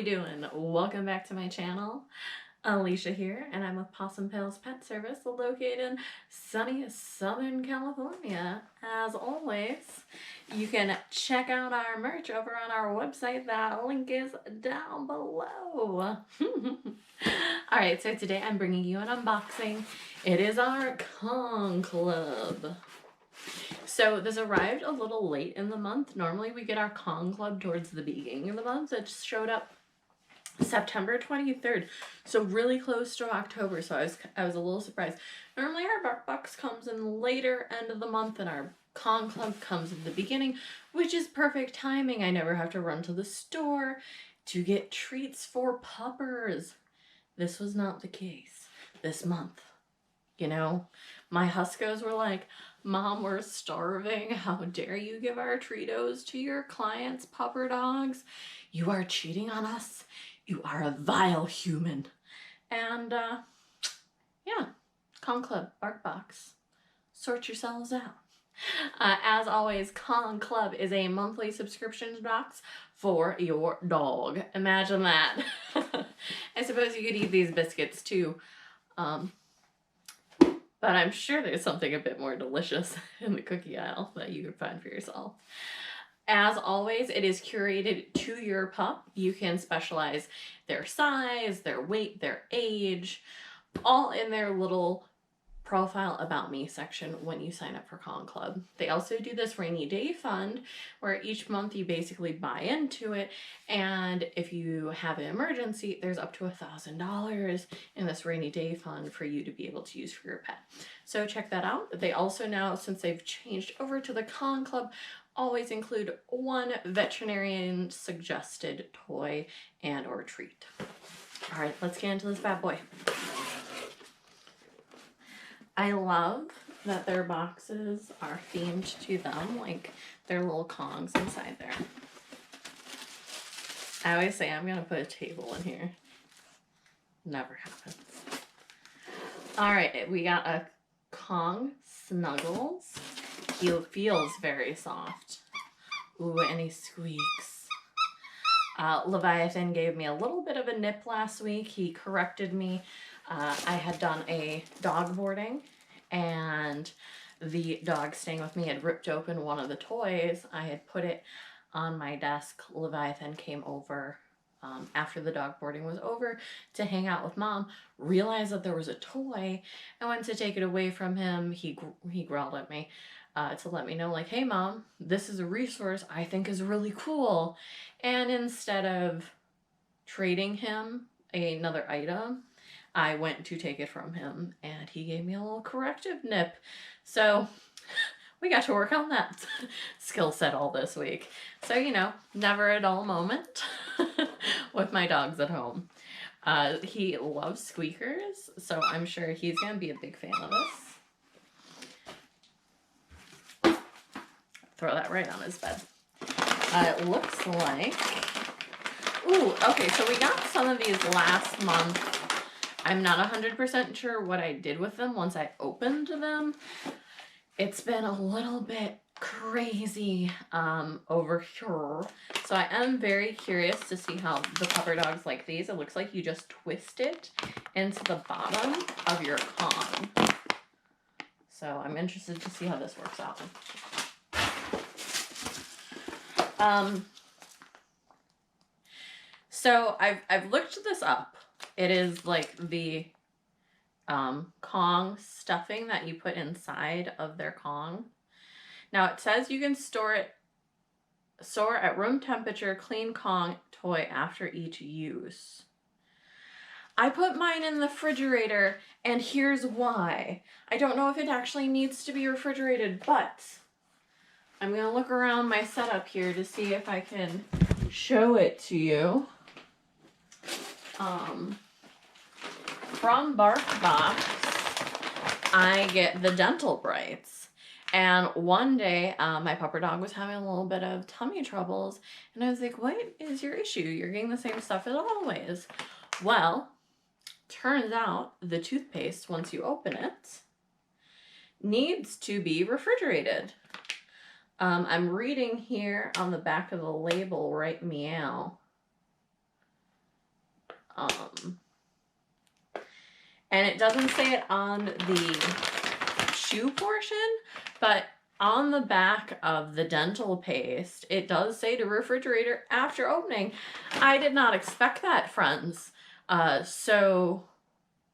doing? Welcome back to my channel. Alicia here, and I'm with Pawsome Pet Service located in sunny Southern California. As always, you can check out our merch over on our website. That link is down below. Alright, so today I'm bringing you an unboxing. It is our Kong Club. So this arrived a little late in the month. Normally we get our Kong Club towards the beginning of the month. It just showed up September 23rd, so really close to October, so I was a little surprised. Normally our Bark Box comes in the later end of the month and our Kong Club comes in the beginning, which is perfect timing. I never have to run to the store to get treats for puppers. This was not the case this month. You know, my Huskos were like, "Mom, we're starving. How dare you give our Treatos to your clients' pupper dogs? You are cheating on us. You are a vile human." And, yeah, Kong Club, Bark Box. Sort yourselves out. As always, Kong Club is a monthly subscription box for your dog. Imagine that. I suppose you could eat these biscuits too. But I'm sure there's something a bit more delicious in the cookie aisle that you could find for yourself. As always, it is curated to your pup. You can specialize their size, their weight, their age, all in their little profile about me section when you sign up for Kong Club. They also do this rainy day fund where each month you basically buy into it, and if you have an emergency, there's up to $1,000 in this rainy day fund for you to be able to use for your pet. So check that out. They also now, since they've changed over to the Kong Club, always include one veterinarian suggested toy and or treat. All right, let's get into this bad boy. I love that their boxes are themed to them, like their little Kongs inside there. I always say I'm gonna put a table in here. Never happens. All right, we got a Kong Snuggles. He feels very soft. Ooh, and he squeaks. Leviathan gave me a little bit of a nip last week. He corrected me. I had done a dog boarding, and the dog staying with me had ripped open one of the toys. I had put it on my desk. Leviathan came over after the dog boarding was over to hang out with Mom, realized that there was a toy. I went to take it away from him. He growled at me to let me know, like, "Hey Mom, this is a resource I think is really cool." And instead of trading him another item, I went to take it from him, and he gave me a little corrective nip. So we got to work on that skill set all this week. So, you know, never a dull moment with my dogs at home. He loves squeakers, so I'm sure he's going to be a big fan of this. Throw that right on his bed. It looks like... Ooh, okay, so we got some of these last month. I'm not 100% sure what I did with them once I opened them. It's been a little bit crazy over here. So I am very curious to see how the pupper dogs like these. It looks like you just twist it into the bottom of your Kong. So I'm interested to see how this works out. So I've looked this up. It is like the Kong stuffing that you put inside of their Kong. Now it says you can store at room temperature clean Kong toy after each use. I put mine in the refrigerator, and here's why. I don't know if it actually needs to be refrigerated, but I'm gonna look around my setup here to see if I can show it to you. From Bark Box, I get the Dental Brights. And one day, my pupper dog was having a little bit of tummy troubles, and I was like, "What is your issue? You're getting the same stuff as always." Well, turns out the toothpaste, once you open it, needs to be refrigerated. I'm reading here on the back of the label, right meow, And it doesn't say it on the chew portion, but on the back of the dental paste, it does say to refrigerator after opening. I did not expect that, friends. So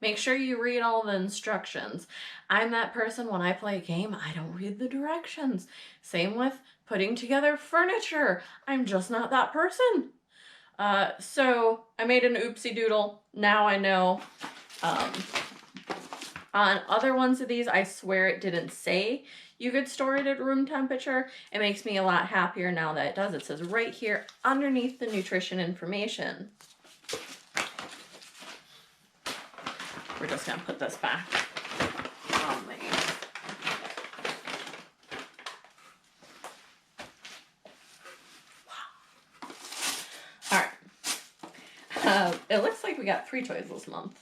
make sure you read all the instructions. I'm that person when I play a game, I don't read the directions. Same with putting together furniture. I'm just not that person. So I made an oopsie doodle. Now I know. On other ones of these, I swear it didn't say you could store it at room temperature. It makes me a lot happier now that it does. It says right here underneath the nutrition information. We're just gonna put this back on the it looks like we got 3 toys this month.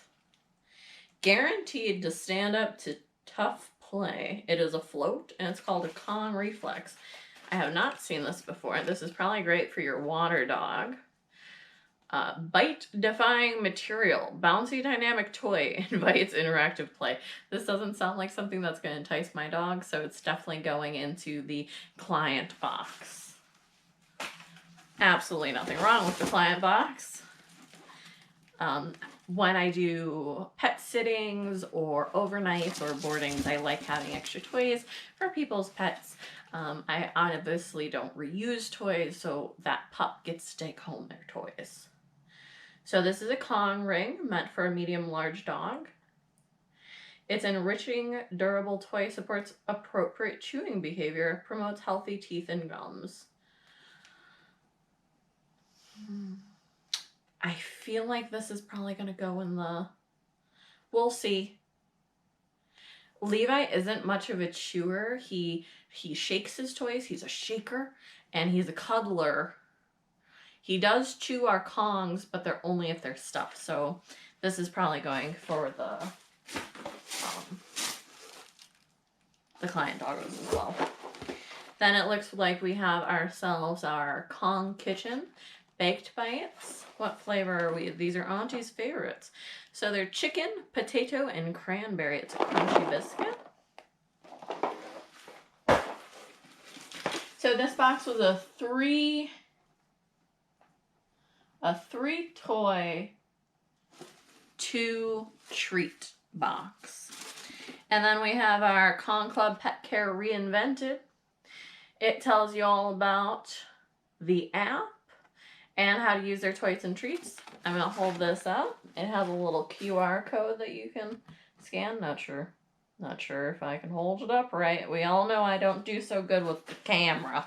Guaranteed to stand up to tough play. It is a float and it's called a Kong Reflex. I have not seen this before. This is probably great for your water dog. Bite-defying material. Bouncy dynamic toy invites interactive play. This doesn't sound like something that's going to entice my dog, so it's definitely going into the client box. Absolutely nothing wrong with the client box. When I do pet sittings or overnights or boardings, I like having extra toys for people's pets. I obviously don't reuse toys, so that pup gets to take home their toys. So this is a Kong ring meant for a medium-large dog. Its enriching, durable toy supports appropriate chewing behavior, promotes healthy teeth and gums. I feel like this is probably going to go in the... We'll see. Levi isn't much of a chewer. He shakes his toys. He's a shaker. And he's a cuddler. He does chew our Kongs, but they're only if they're stuffed. So this is probably going for the client doggos as well. Then it looks like we have ourselves our Kong Kitchen baked bites. What flavor are we? These are Auntie's favorites. So they're chicken, potato, and cranberry. It's a crunchy biscuit. So this box was a three toy, 2 treat box. And then we have our Kong Club Pet Care Reinvented. It tells you all about the app and how to use their toys and treats. I'm going to hold this up. It has a little QR code that you can scan. Not sure if I can hold it up right. We all know I don't do so good with the camera.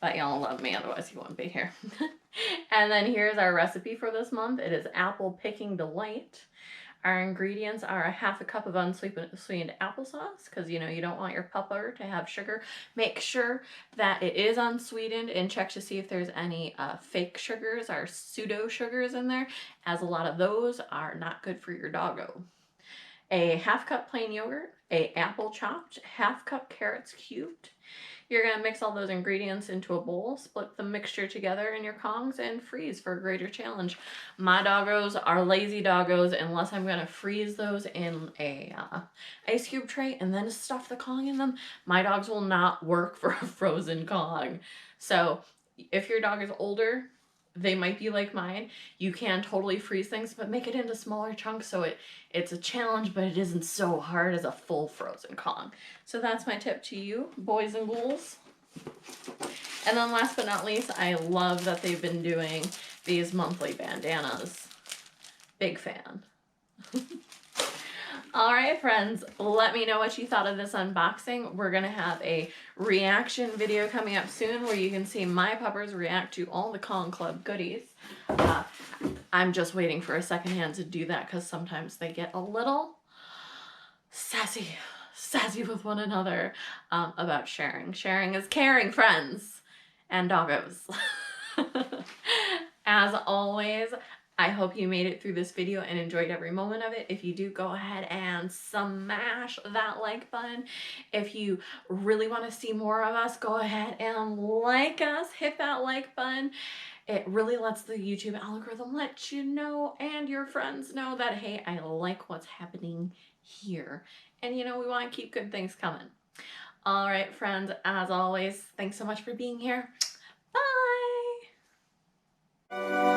But y'all love me, otherwise you wouldn't be here. And then here's our recipe for this month. It is apple picking delight. Our ingredients are a 1/2 cup of unsweetened applesauce, because you know you don't want your pupper to have sugar. Make sure that it is unsweetened and check to see if there's any fake sugars or pseudo sugars in there, as a lot of those are not good for your doggo. A 1/2 cup plain yogurt, a apple chopped, 1/2 cup carrots cubed. You're going to mix all those ingredients into a bowl, split the mixture together in your Kongs, and freeze for a greater challenge. My doggos are lazy doggos unless I'm going to freeze those in a ice cube tray and then stuff the Kong in them. My dogs will not work for a frozen Kong. So if your dog is older, they might be like mine. You can totally freeze things, but make it into smaller chunks so it's a challenge, but it isn't so hard as a full frozen Kong. So that's my tip to you, boys and ghouls. And then last but not least, I love that they've been doing these monthly bandanas. Big fan. All right, friends, let me know what you thought of this unboxing. We're going to have a reaction video coming up soon where you can see my puppers react to all the Kong Club goodies. I'm just waiting for a second hand to do that because sometimes they get a little sassy with one another about sharing. Sharing is caring, friends and doggos. As always, I hope you made it through this video and enjoyed every moment of it. If you do, go ahead and smash that like button. If you really want to see more of us, go ahead and like us. Hit that like button. It really lets the YouTube algorithm let you know and your friends know that, hey, I like what's happening here. And you know, we want to keep good things coming. All right, friends, as always, thanks so much for being here. Bye!